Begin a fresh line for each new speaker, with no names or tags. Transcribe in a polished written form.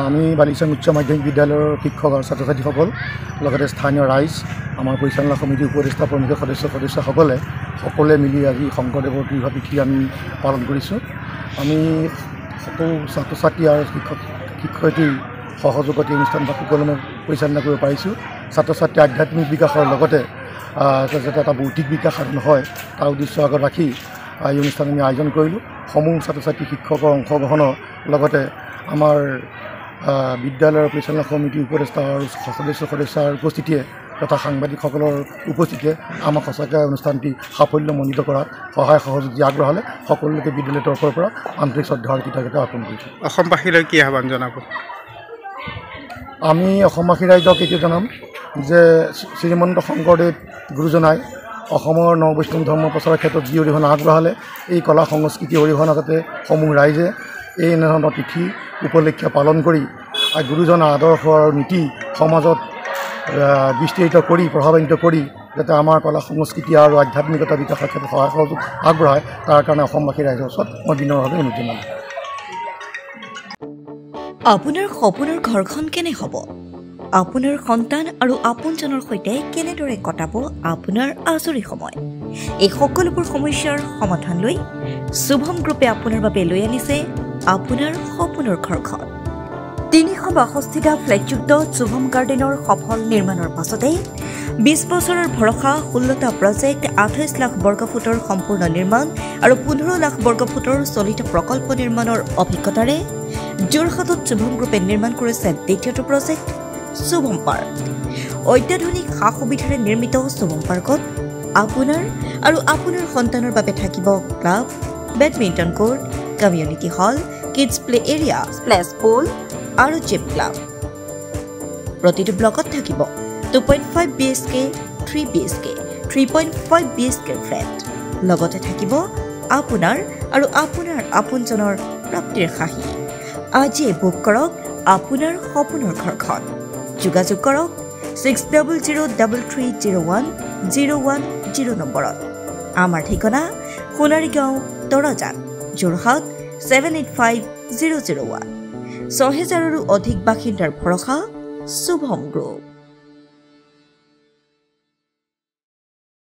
আমি বালিচাং উচ্চ মাধ্যমিক বিদ্যালয়ৰ শিক্ষক আৰু ছাত্ৰ ছাত্ৰীসকল লগতে স্থানীয় ৰাইজ আমাৰ পৰিচালনা সমিতিৰ উপদেষ্টা প্ৰমুখ সদস্যসকলে সকলোৱে মিলি আজি শংকৰদেৱৰ তিথি আমি পালন কৰিছোঁ। আমি সকলো ছাত্ৰ ছাত্ৰী আৰু শিক্ষয়িত্ৰীৰ সহযোগত এই অনুষ্ঠানভাগ সুকলমে পৰিচালনা কৰিব পাৰিছোঁ। ছাত্ৰ ছাত্ৰীৰ আধ্যাত্মিক বিকাশৰ লগতে যাতে এটা বৌদ্ধিক বিকাশ সাধন হয় তাৰ উদ্দেশ্য আগত ৰাখি এই অনুষ্ঠান আমি আয়োজন কৰিলোঁ। সমূহ ছাত্ৰ ছাত্ৰী শিক্ষকৰ অংশগ্ৰহণৰ লগতে আমাৰ বিদ্যালয়ৰ পৰিচালনা সমিতিৰ উপদেষ্টা আৰু সদস্যৰ উপস্থিতিয়ে তথা সাংবাদিকসকলৰ উপস্থিতিয়ে আমাক সঁচাকৈ অনুষ্ঠানটি সাফল্যমণ্ডিত কৰাত সহায় সহযোগ আগবঢ়ালে সকলোকে বিদ্যালয়ৰ তৰফৰ পৰা আন্তৰিক শ্ৰদ্ধা আৰু কৃতজ্ঞতা অৰ্পণ কৰিছোঁ।
অসমবাসীলৈ কি আহ্বান জনাব?
আমি অসমবাসী ৰাইজক এইটো জনাম যে শ্ৰীমন্ত শংকৰদেৱ গুৰুজনাই অসমৰ নৱবৈষ্ণৱ ধৰ্ম প্ৰচাৰৰ ক্ষেত্ৰত যি অৰিহণা আগবঢ়ালে এই কলা সংস্কৃতি অৰিহণা যাতে সমূহ ৰাইজে এই এনেধৰণৰ তিথি উপলক্ষে পালন কৰি গুৰুজনাৰ আদৰ্শ আৰু নীতি সমাজত বিস্তৃত কৰি প্ৰভাৱান্বিত কৰি যাতে আমাৰ কলা সংস্কৃতি আৰু আধ্যাত্মিকতা বিকাশৰ ক্ষেত্ৰত সহায় সহযোগ আগবঢ়ায় তাৰ কাৰণে অসমবাসী ৰাইজৰ ওচৰত মই বিনম্ৰভাৱে অনুৰোধ জনালোঁ।
আপোনাৰ সপোনৰ ঘৰখন কেনে হ'ব? আপোনাৰ সন্তান আৰু আপোনজনৰ সৈতে কেনেদৰে কটাব আপোনাৰ আজৰি সময়? এই সকলোবোৰ সমস্যাৰ সমাধান লৈ শুভম গ্ৰুপে আপোনাৰ বাবে লৈ আনিছে আপোনাৰ সপোনৰ ঘৰখন। 362টা ফ্লেটযুক্ত শুভম গাৰ্ডেনৰ সফল নিৰ্মাণৰ পাছতে 20 বছৰৰ ভৰসা 16টা প্ৰজেক্ট 28 লাখ বৰ্গফুটৰ সম্পূৰ্ণ নিৰ্মাণ আৰু 15 লাখ বৰ্গফুটৰ চলিত প্ৰকল্প নিৰ্মাণৰ অভিজ্ঞতাৰে যোৰহাটত শুভম গ্ৰুপে নিৰ্মাণ কৰিছে দ্বিতীয়টো প্ৰজেক্ট শুভম পাৰ্ক। অত্যাধুনিক সা সুবিধাৰে নিৰ্মিত শুভম পাৰ্কত আপোনাৰ আৰু আপোনাৰ সন্তানৰ বাবে থাকিব club, badminton court, community hall, kids play area, splash pool আৰু জিম ক্লাব। প্ৰতিটো ব্লকত থাকিব 2.5 BHK, 3 BHK, 3.5 BHK ফ্লেট। লগতে থাকিব আপোনাৰ আৰু আপোনাৰ আপোনজনৰ প্ৰাপ্তিৰ সাহী। আজিয়ে বুক কৰক আপোনাৰ সপোনৰ ঘৰখন। যোগাযোগ কৰক 6003010110 নম্বৰত। আমাৰ ঠিকনা সোণাৰীগাঁও, তৰাজান, যোৰহাট 785001। 6000ৰো অধিক বাসিন্দাৰ ভৰসা শুভম গ্ৰুপ।